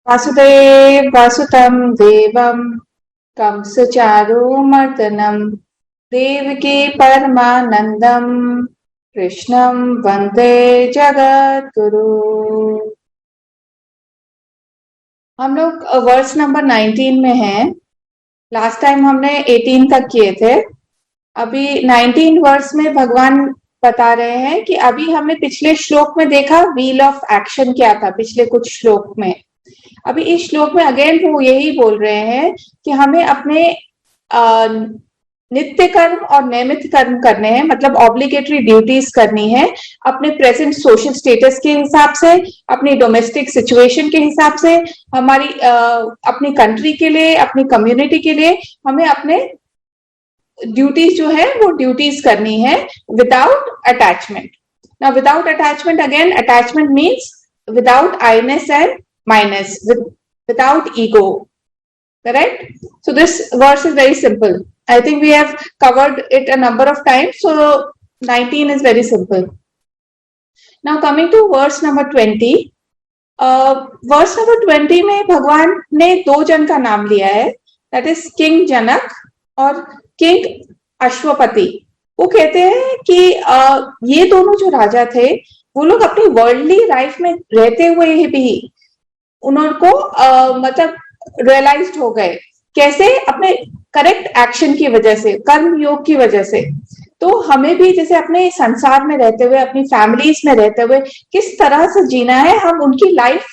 वासुदेव वासुतं देवं कंसचारूमर्दनं देवकी परमानंदम कृष्णं वंदे जगद्गुरु। हम लोग वर्स नंबर 19 में हैं। लास्ट टाइम हमने 18 तक किए थे। अभी 19 वर्स में भगवान बता रहे हैं कि अभी हमने पिछले श्लोक में देखा व्हील ऑफ एक्शन क्या था पिछले कुछ श्लोक में। अभी इस श्लोक में अगेन वो यही बोल रहे हैं कि हमें अपने नित्य कर्म और नियमित कर्म करने हैं, मतलब ऑब्लिगेटरी ड्यूटीज करनी है अपने प्रेजेंट सोशल स्टेटस के हिसाब से, अपनी डोमेस्टिक सिचुएशन के हिसाब से, हमारी अपनी कंट्री के लिए, अपनी कम्युनिटी के लिए हमें अपने ड्यूटीज जो है वो ड्यूटीज करनी है without attachment. Now without attachment, again attachment means without I-ness and minus, without ego, correct? So this verse is very simple. I think we have covered it a number of times, so 19 is very simple. Now coming to verse number 20. Verse number 20 में भगवान ने दो जन का नाम लिया है, that is king जनक और किंग अश्वपति। वो कहते हैं कि ये दोनों जो राजा थे वो लोग अपनी वर्ल्डली लाइफ में रहते हुए भी उनको मतलब रियलाइज्ड हो गए। कैसे? अपने करेक्ट एक्शन की वजह से, कर्म योग की वजह से। तो हमें भी जैसे अपने संसार में रहते हुए, अपनी फैमिलीज में रहते हुए किस तरह से जीना है, हम उनकी लाइफ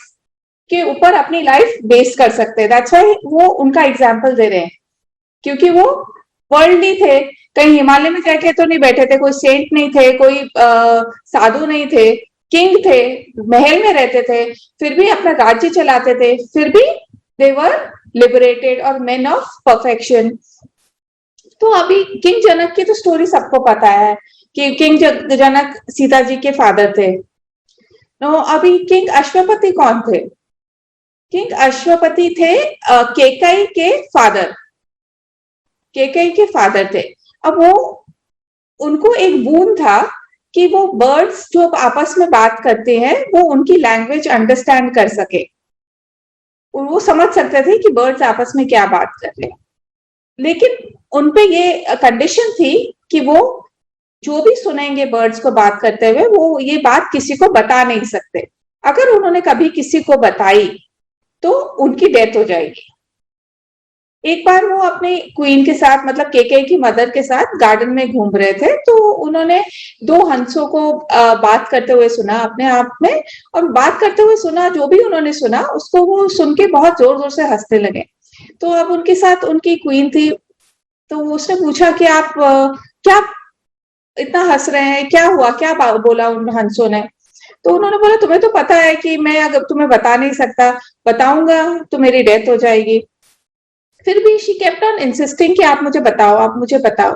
के ऊपर अपनी लाइफ बेस कर सकते हैं। दैट्स व्हाई वो उनका एग्जाम्पल दे रहे हैं, क्योंकि वो वर्ल्डली थे। कहीं हिमालय में जाके तो नहीं बैठे थे, कोई सेंट नहीं थे, कोई साधु नहीं थे, किंग थे, महल में रहते थे, फिर भी अपना राज्य चलाते थे, फिर भी दे वर लिबरेटेड और मेन ऑफ परफेक्शन। तो अभी किंग जनक की तो स्टोरी सबको पता है कि किंग जनक सीता जी के फादर थे। नो, अभी किंग अश्वपति कौन थे? किंग अश्वपति थे केकई के फादर। केकई के फादर थे। अब वो उनको एक बून था कि वो बर्ड्स जो आपस में बात करते हैं वो उनकी लैंग्वेज अंडरस्टैंड कर सके, वो समझ सकते थे कि बर्ड्स आपस में क्या बात कर रहे हैं। लेकिन उनपे ये कंडीशन थी कि वो जो भी सुनेंगे बर्ड्स को बात करते हुए, वो ये बात किसी को बता नहीं सकते। अगर उन्होंने कभी किसी को बताई तो उनकी डेथ हो जाएगी। एक बार वो अपने क्वीन के साथ, मतलब केके की मदर के साथ गार्डन में घूम रहे थे, तो उन्होंने दो हंसों को बात करते हुए सुना अपने आप में, और बात करते हुए सुना, जो भी उन्होंने सुना उसको वो सुन के बहुत जोर जोर से हंसने लगे। तो अब उनके साथ उनकी क्वीन थी, तो उसने पूछा कि आप क्या इतना हंस रहे हैं, क्या हुआ, क्या बोला उन हंसों ने? तो उन्होंने बोला, तुम्हें तो पता है कि मैं अगर तुम्हें बता नहीं सकता, बताऊंगा तो मेरी डेथ हो जाएगी। फिर भी शी केप्ट ऑन इंसिस्टिंग कि आप मुझे बताओ, आप मुझे बताओ।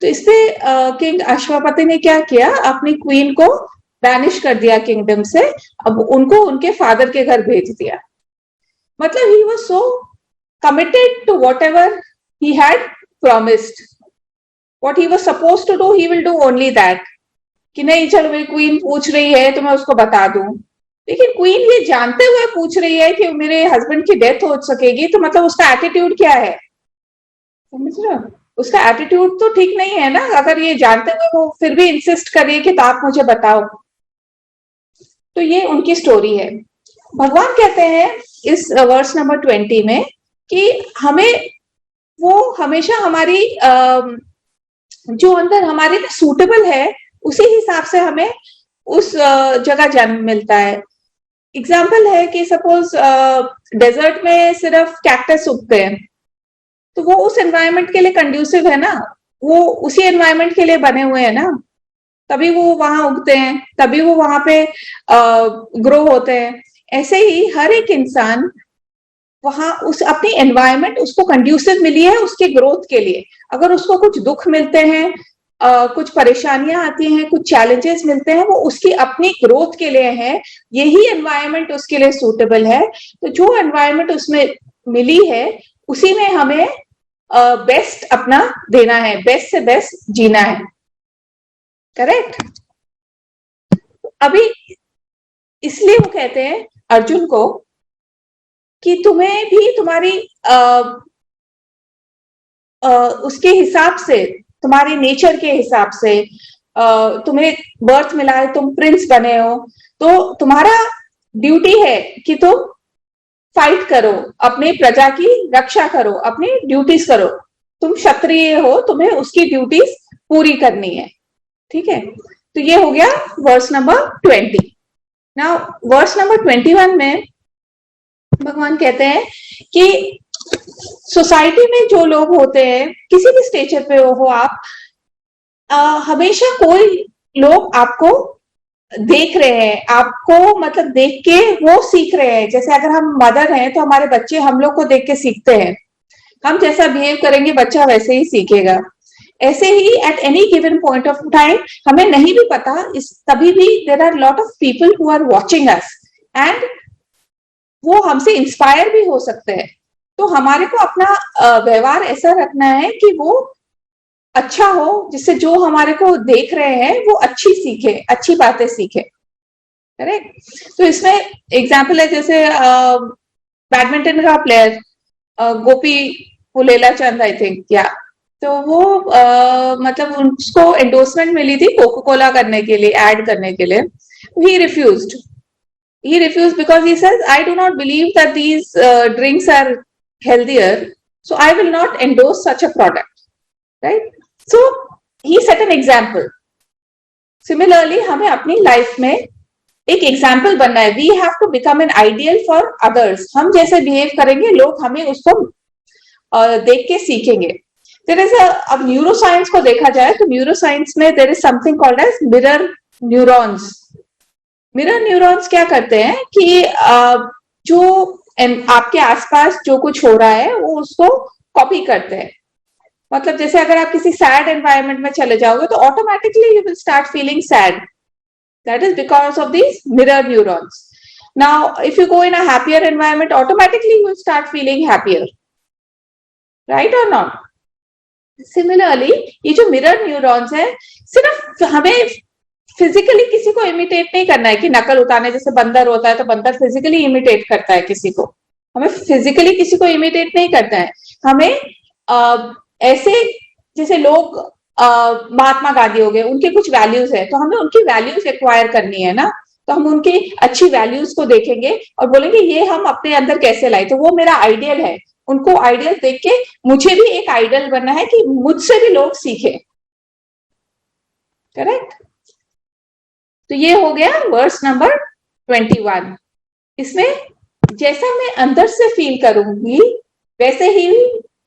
तो इससे किंग अश्वपति ने क्या किया, अपनी क्वीन को बैनिश कर दिया किंगडम से। अब उनको उनके फादर के घर भेज दिया। मतलब he was so committed to whatever he had promised, what he was suppose to do, he will do only that. कि नहीं, चलो मेरी क्वीन पूछ रही है तो मैं उसको बता दूं। लेकिन क्वीन ये जानते हुए पूछ रही है कि मेरे हस्बैंड की डेथ हो सकेगी, तो मतलब उसका एटीट्यूड क्या है? समझ रहे हो? उसका एटीट्यूड तो ठीक नहीं है ना, अगर ये जानते हुए वो फिर भी इंसिस्ट कर रही है कि तो आप मुझे बताओ। तो ये उनकी स्टोरी है। भगवान कहते हैं इस वर्स नंबर 20 में कि हमें वो हमेशा हमारी जो अंदर हमारे लिए सूटेबल है उसी हिसाब से हमें उस जगह जन्म मिलता है। एग्जाम्पल है कि सपोज डेजर्ट में सिर्फ कैक्टस उगते हैं, तो वो उस एनवायरनमेंट के लिए कंड्यूसिव है ना, वो उसी एनवायरनमेंट के लिए बने हुए हैं ना, तभी वो वहां उगते हैं, तभी वो वहां पे ग्रो होते हैं। ऐसे ही हर एक इंसान वहां उस अपनी एनवायरनमेंट उसको कंड्यूसिव मिली है उसके ग्रोथ के लिए। अगर उसको कुछ दुख मिलते हैं, कुछ परेशानियां आती हैं, कुछ चैलेंजेस मिलते हैं, वो उसकी अपनी ग्रोथ के लिए है, यही एनवायरनमेंट उसके लिए सूटेबल है। तो जो एनवायरनमेंट उसमें मिली है उसी में हमें बेस्ट अपना देना है, बेस्ट से बेस्ट जीना है। करेक्ट? अभी इसलिए वो कहते हैं अर्जुन को कि तुम्हें भी तुम्हारी उसके हिसाब से, तुम्हारे नेचर के हिसाब से, तुम्हें बर्थ मिला है, तुम प्रिंस बने हो, तो तुम्हारा ड्यूटी है कि तुम फाइट करो, अपने प्रजा की रक्षा करो, अपनी ड्यूटीज करो। तुम क्षत्रिय हो, तुम्हें उसकी ड्यूटीज पूरी करनी है। ठीक है, तो ये हो गया verse number 20। Now verse number 21 में भगवान कहते हैं कि सोसाइटी में जो लोग होते हैं, किसी भी स्टेचर पे हो आप, हमेशा कोई लोग आपको देख रहे हैं, आपको मतलब देख के वो सीख रहे हैं। जैसे अगर हम मदर हैं तो हमारे बच्चे हम लोग को देख के सीखते हैं, हम जैसा बिहेव करेंगे बच्चा वैसे ही सीखेगा। ऐसे ही at any given point of time, हमें नहीं भी पता, इस तभी भी there are lot of people who are watching us and वो हमसे इंस्पायर भी हो सकते हैं। तो हमारे को अपना व्यवहार ऐसा रखना है कि वो अच्छा हो, जिससे जो हमारे को देख रहे हैं वो अच्छी सीखे, अच्छी बातें सीखे। करेक्ट। तो इसमें एग्जाम्पल है, जैसे बैडमिंटन का player Gopi Pullela Chand, I think, या तो वो मतलब उसको एंडोर्समेंट मिली थी कोको कोला करने के लिए, ऐड करने के लिए। ही refused, he refused because he says, I do not believe that these drinks are healthier, so I will not endorse such a product, right? So he set an example. Similarly, हमें अपनी life में एक example बनना है। We have to become an ideal for others. हम जैसे behave करेंगे लोग हमें उसको देख के सीखेंगे। देयर इज अब न्यूरो साइंस को देखा जाए तो न्यूरो साइंस में there is something called as mirror neurons. Mirror neurons क्या करते हैं कि जो आपके आसपास जो कुछ हो रहा है वो उसको कॉपी करते हैं। मतलब जैसे अगर आप किसी सैड एनवायरनमेंट में चले जाओगे तो automatically you will start feeling sad, that is because of these mirror neurons. Now if you go in a happier environment, automatically you will start feeling happier, right और नॉट? सिमिलरली ये जो mirror neurons है, सिर्फ हमें physically किसी को imitate नहीं करना है कि नकल उतारने, जैसे बंदर होता है तो बंदर फिजिकली इमिटेट करता है किसी को, हमें फिजिकली किसी को इमिटेट नहीं करना है। हमें ऐसे जैसे लोग महात्मा गांधी हो गए, उनके कुछ वैल्यूज है तो हमें उनकी वैल्यूज एक्वायर करनी है ना, तो हम उनकी अच्छी वैल्यूज को देखेंगे और बोलेंगे ये हम अपने अंदर कैसे लाए, तो वो मेरा आइडियल है। उनको आइडियल देख के मुझे भी एक आइडियल बनना है कि मुझसे भी लोग सीखे। करेक्ट। तो ये हो गया वर्स नंबर 21। इसमें जैसा मैं अंदर से फील करूंगी वैसे ही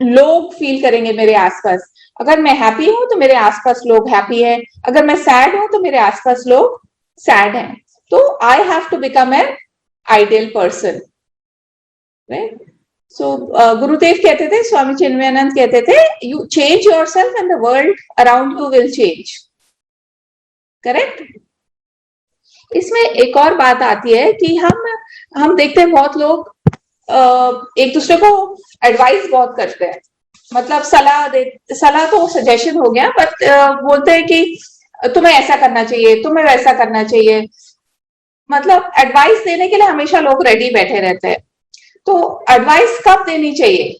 लोग फील करेंगे मेरे आसपास। अगर मैं हैप्पी हूं तो मेरे आसपास लोग हैप्पी है, अगर मैं सैड हूं तो मेरे आसपास लोग सैड हैं। तो I have to become an ideal person, right? So Gurudev कहते थे, स्वामी चिन्मयानंद कहते थे, you change yourself and the world around you will change. Correct. इसमें एक और बात आती है कि हम देखते हैं बहुत लोग एक दूसरे को एडवाइस बहुत करते हैं, मतलब सलाह तो सजेशन हो गया, बट बोलते हैं कि तुम्हें ऐसा करना चाहिए, तुम्हें वैसा करना चाहिए। मतलब एडवाइस देने के लिए हमेशा लोग रेडी बैठे रहते हैं। तो एडवाइस कब देनी चाहिए?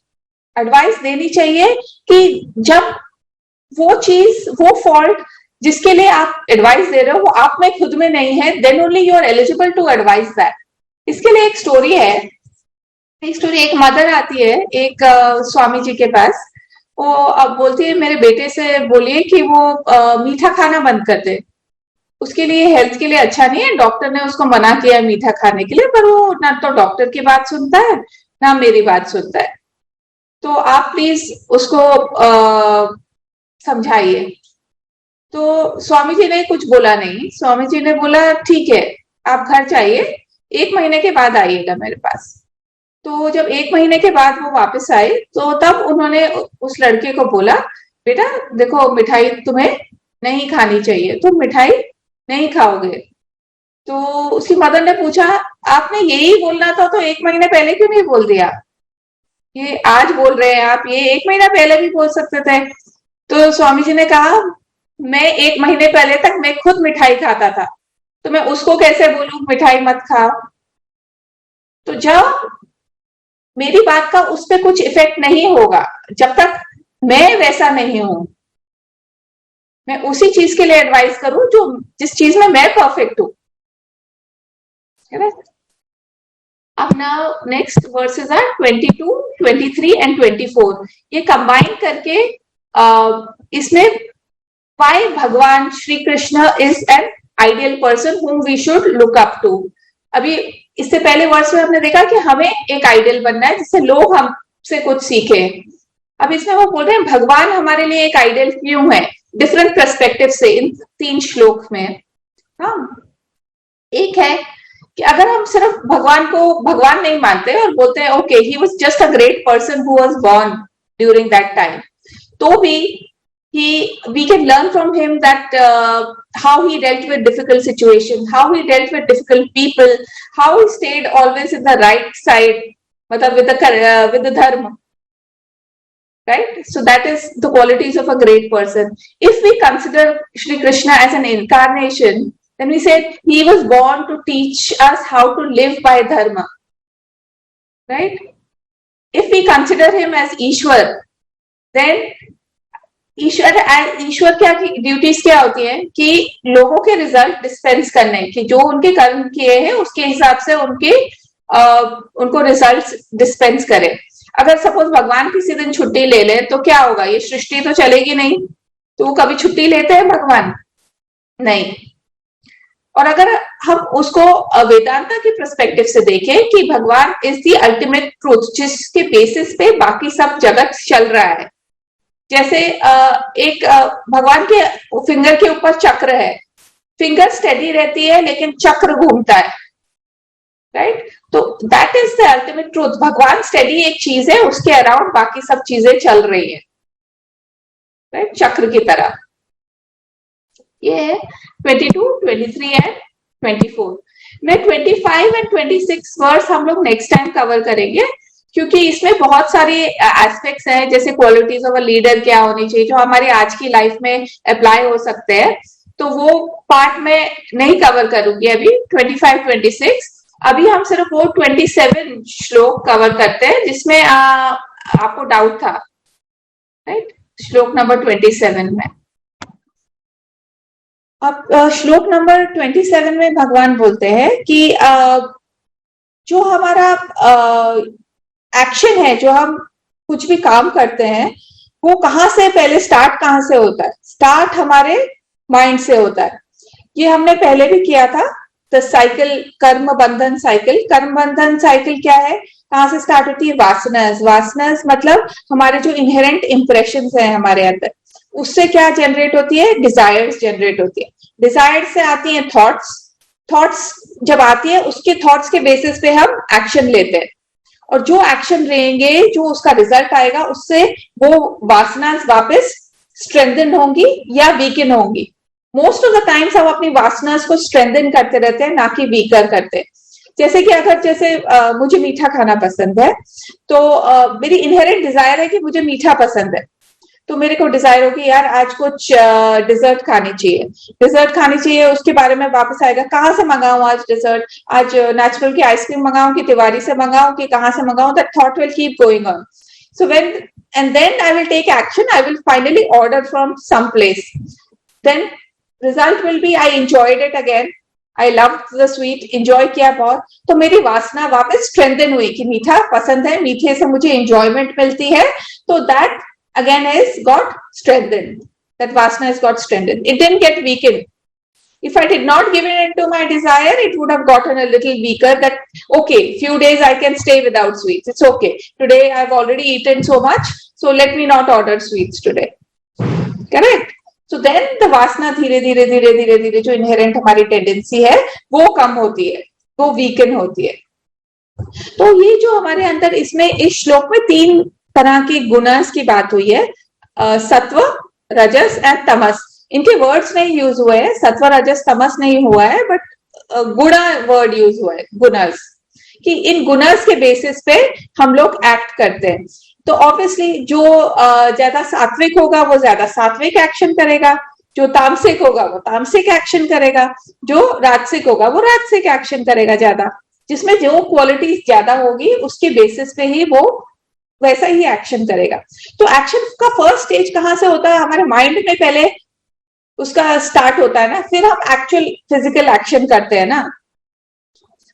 एडवाइस देनी चाहिए कि जब वो चीज, वो फॉल्ट जिसके लिए आप एडवाइस दे रहे हो वो आप में खुद में नहीं है, then only you are eligible to advice that. इसके लिए एक स्टोरी है। एक मदर आती है एक स्वामी जी के पास, वो अब बोलती है मेरे बेटे से बोलिए कि वो मीठा खाना बंद कर दे, उसके लिए हेल्थ के लिए अच्छा नहीं है, डॉक्टर ने उसको मना किया है मीठा खाने के लिए, पर वो ना तो डॉक्टर की बात सुनता है ना मेरी बात सुनता है, तो आप प्लीज उसको समझाइए। तो स्वामी जी ने कुछ बोला नहीं। स्वामी जी ने बोला ठीक है, आप घर जाइए, 1 महीने के बाद आइएगा मेरे पास। तो जब 1 महीने के बाद वो वापस आए तो तब उन्होंने उस लड़के को बोला, बेटा देखो मिठाई तुम्हें नहीं खानी चाहिए, तुम मिठाई नहीं खाओगे। तो उसकी मदर ने पूछा, आपने यही बोलना था तो 1 महीने पहले क्यों नहीं बोल दिया? ये आज बोल रहे हैं आप, ये 1 महीना पहले भी बोल सकते थे। तो स्वामी जी ने कहा, मैं 1 महीने पहले तक मैं खुद मिठाई खाता था, तो मैं उसको कैसे बोलूं मिठाई मत खा? तो जब मेरी बात का उस पर कुछ इफेक्ट नहीं होगा जब तक मैं वैसा नहीं हूं, मैं उसी चीज के लिए एडवाइस करूं जो जिस चीज में मैं परफेक्ट हूं। अब now next verses are 22, 23 and 24। ये कंबाइन करके इसमें व्हाई भगवान Shri Krishna is an ideal person whom we should look up to। अभी इससे पहले वर्ष में हमने देखा कि हमें एक आइडियल बनना है जिससे लोग हमसे कुछ सीखे। अब इसमें वो बोल रहे हैं भगवान हमारे लिए एक आइडियल क्यों है, डिफरेंट पर्सपेक्टिव से इन 3 श्लोक में। हाँ, एक है कि अगर हम सिर्फ भगवान को भगवान नहीं मानते और बोलते हैं okay he was just a great person who was born during that time, तो भी we can learn from him that how he dealt with difficult situations, how he dealt with difficult people, how he stayed always in the right side, matlab with the dharma, right? So that is the qualities of a great person. If we consider Shri Krishna as an incarnation, then we said he was born to teach us how to live by dharma, right? If we consider him as Ishwar, then ईश्वर क्या की duties क्या होती है कि लोगों के result dispense करने कि जो उनके कर्म किए हैं उसके हिसाब से उनको रिजल्ट डिस्पेंस करे। अगर सपोज भगवान किसी दिन छुट्टी ले ले तो क्या होगा, ये सृष्टि तो चलेगी नहीं। तो वो कभी छुट्टी लेते हैं भगवान? नहीं। और अगर हम उसको वेदांता के पर्सपेक्टिव से देखें कि भगवान इज द अल्टीमेट ट्रूथ जिसके बेसिस पे बाकी सब जगत चल रहा है। जैसे एक भगवान के फिंगर के ऊपर चक्र है, फिंगर स्टेडी रहती है लेकिन चक्र घूमता है, राइट? तो that is the ultimate truth. भगवान स्टेडी एक चीज है, उसके अराउंड बाकी सब चीजें चल रही है, राइट? चक्र की तरह। ये है 22, 23 एंड 24 में। 25 एंड 26 वर्स हम लोग नेक्स्ट टाइम कवर करेंगे क्योंकि इसमें बहुत सारे एस्पेक्ट्स हैं, जैसे क्वालिटीज ऑफ अ लीडर क्या होनी चाहिए जो हमारे आज की लाइफ में अप्लाई हो सकते हैं। तो वो पार्ट में नहीं कवर करूंगी अभी 25, 26। अभी हम सिर्फ वो 27 श्लोक कवर करते हैं जिसमें आपको डाउट था, राइट? श्लोक नंबर 27 में। अब श्लोक नंबर 27 में भगवान बोलते हैं कि जो हमारा एक्शन है, जो हम कुछ भी काम करते हैं, वो कहाँ से पहले स्टार्ट कहाँ से होता है? स्टार्ट हमारे माइंड से होता है। ये हमने पहले भी किया था, द साइकिल, कर्म बंधन साइकिल। कर्म बंधन साइकिल क्या है, कहाँ से स्टार्ट होती है? वासनास। वासनास मतलब हमारे जो इनहेरेंट इंप्रेशंस है हमारे अंदर, उससे क्या जनरेट होती है? डिजायर्स जनरेट होती है। डिजायर्स से आती है थॉट्स। थॉट्स जब आती है उसके थॉट्स के बेसिस पे हम एक्शन लेते हैं, और जो एक्शन लेंगे, जो उसका रिजल्ट आएगा, उससे वो वासनास वापस स्ट्रेंथन होंगी या वीकन होंगी। मोस्ट ऑफ द टाइम्स हम अपनी वासनास को स्ट्रेंथन करते रहते हैं, ना कि वीकर करते हैं। जैसे कि अगर मुझे मीठा खाना पसंद है, तो मेरी इनहेरेंट डिजायर है कि मुझे मीठा पसंद है, तो मेरे को डिजायर होगी यार आज कुछ डिजर्ट खानी चाहिए, डिजर्ट खानी चाहिए। उसके बारे में वापस आएगा, कहाँ से मंगाऊं आज डिजर्ट? आज नेचुरल की आइसक्रीम मंगाऊं कि तिवारी से मंगाऊं कि कहाँ से मंगाऊं? That thought will keep going on. So when and then I will take action, I will finally order from some place, then result will be I enjoyed it again, I love the sweet, enjoy किया बहुत, तो मेरी वासना वापस strengthen हुई कि मीठा पसंद है, मीठे से मुझे एंजॉयमेंट मिलती है, तो that again has got strengthened. That vasana has got strengthened. It didn't get weakened. If I did not give in to my desire, it would have gotten a little weaker. That okay, few days I can stay without sweets. It's okay. Today I've already eaten so much, so let me not order sweets today. Correct? So then the vasana धीरे धीरे जो inherent हमारी tendency है वो कम होती है, वो weaken होती है। तो ये जो हमारे अंदर इसमें इस श्लोक में 3 तरह की गुणस की बात हुई है, सत्व, रजस एंड तमस। इनके वर्ड्स नहीं यूज हुए हैं, सत्व, रजस, तमस नहीं हुआ है, बट गुणा वर्ड यूज हुआ है, गुणस, कि इन गुणस के बेसिस पे हम लोग एक्ट करते हैं। तो ऑब्वियसली जो ज्यादा सात्विक होगा वो ज्यादा सात्विक एक्शन करेगा, जो तामसिक होगा वो तामसिक एक्शन करेगा, जो राजसिक होगा वो राजसिक एक्शन करेगा ज्यादा, जिसमें जो क्वालिटी ज्यादा होगी उसके बेसिस पे ही वो वैसा ही एक्शन करेगा। तो एक्शन का फर्स्ट स्टेज कहाँ से होता है? हमारे माइंड में पहले उसका स्टार्ट होता है ना, फिर हम एक्चुअल फिजिकल एक्शन करते हैं ना।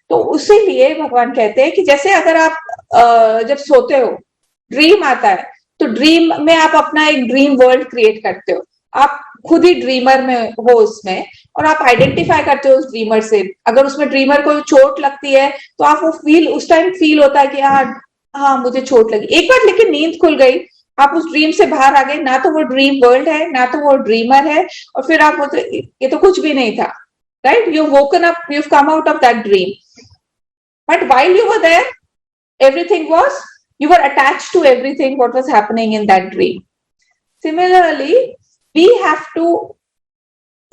तो उसी लिए भगवान कहते हैं कि जैसे अगर आप जब सोते हो, ड्रीम आता है, तो ड्रीम में आप अपना एक ड्रीम वर्ल्ड क्रिएट करते हो। आप खुद ही ड्रीमर में हो उसमें, और आप आइडेंटिफाई करते हो उस ड्रीमर से। अगर उसमें ड्रीमर को चोट लगती है तो आप वो फील, उस टाइम फील होता है कि हाँ, हाँ मुझे चोट लगी। एक बार लेकिन नींद खुल गई, आप उस ड्रीम से बाहर आ गए, ना तो वो ड्रीम वर्ल्ड है, ना तो वो ड्रीमर है, और फिर आप बोलते ये तो कुछ भी नहीं था, right? You woken up, you come out of that dream, but while you were there, everything was, you were attached to everything what was happening in that dream. Similarly, we have to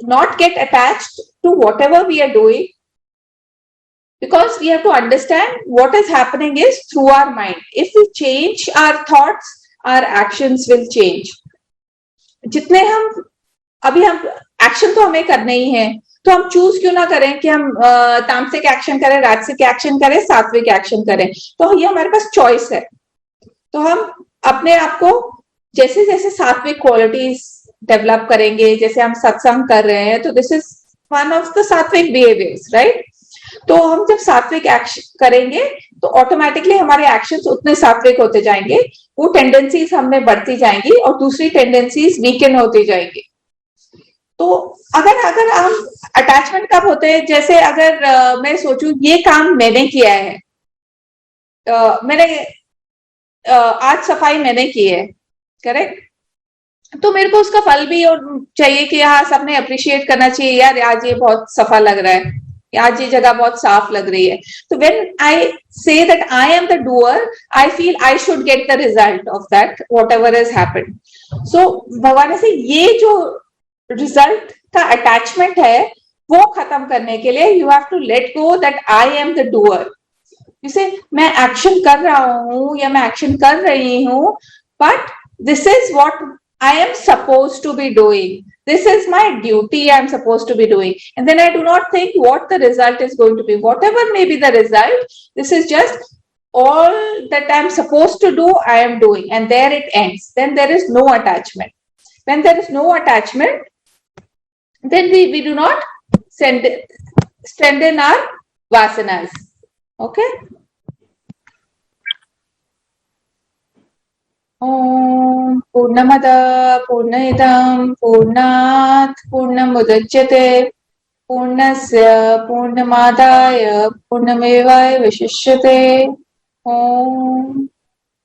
not get attached to whatever we are doing, because we have to understand what is happening is through our mind. If we change our thoughts, our actions will change. जितने हम अभी हम action तो हमें करने ही है, तो हम चूज क्यों ना करें कि हम तामसिक एक्शन करें, राजसिक एक्शन करें, सात्विक एक्शन करें। तो ये हमारे पास चॉइस है। तो हम अपने आप को जैसे जैसे सात्विक क्वालिटीज डेवलप करेंगे, जैसे हम सत्संग कर रहे हैं, तो this is one of the सात्विक बिहेवियर्स, राइट? तो हम जब सात्विक एक्शन करेंगे तो ऑटोमेटिकली हमारे एक्शंस उतने सात्विक होते जाएंगे, वो टेंडेंसीज हमें बढ़ती जाएंगी और दूसरी टेंडेंसीज वीकन होती जाएंगी। तो अगर अगर हम अटैचमेंट कब होते हैं? जैसे अगर मैं सोचूं ये काम मैंने किया है, मैंने आज सफाई मैंने की है, करेक्ट? तो मेरे को उसका फल भी और चाहिए कि हाँ सबने अप्रिशिएट करना चाहिए, यार आज ये बहुत सफा लग रहा है, आज ये जगह बहुत साफ लग रही है। तो when I say that I am the doer, I feel I should get the result of that whatever has happened. So भगवान से ये जो रिजल्ट का अटैचमेंट है वो खत्म करने के लिए you have to let go that I am the doer. जैसे मैं एक्शन कर रहा हूं या मैं एक्शन कर रही हूं, but this is what I am supposed to be doing. This is my duty I'm supposed to be doing. And then I do not think what the result is going to be. Whatever may be the result, this is just all that I'm supposed to do, I am doing. And there it ends. Then there is no attachment. When there is no attachment, then we do not strengthen our vasanas. Okay? ॐ पूर्णमद पूर्णमिदं पूर्णात् पूर्णमुदच्यते पूर्णस्य पूर्णमादाय पूर्णमेवावशिष्यते। ॐ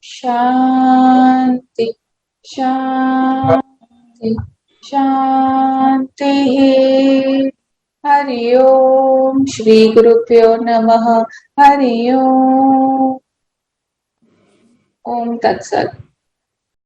शान्ति शान्ति शान्तिः। हरि ओम श्री गुरुभ्यो नमः। हरि ओम। ओम तत्सत्।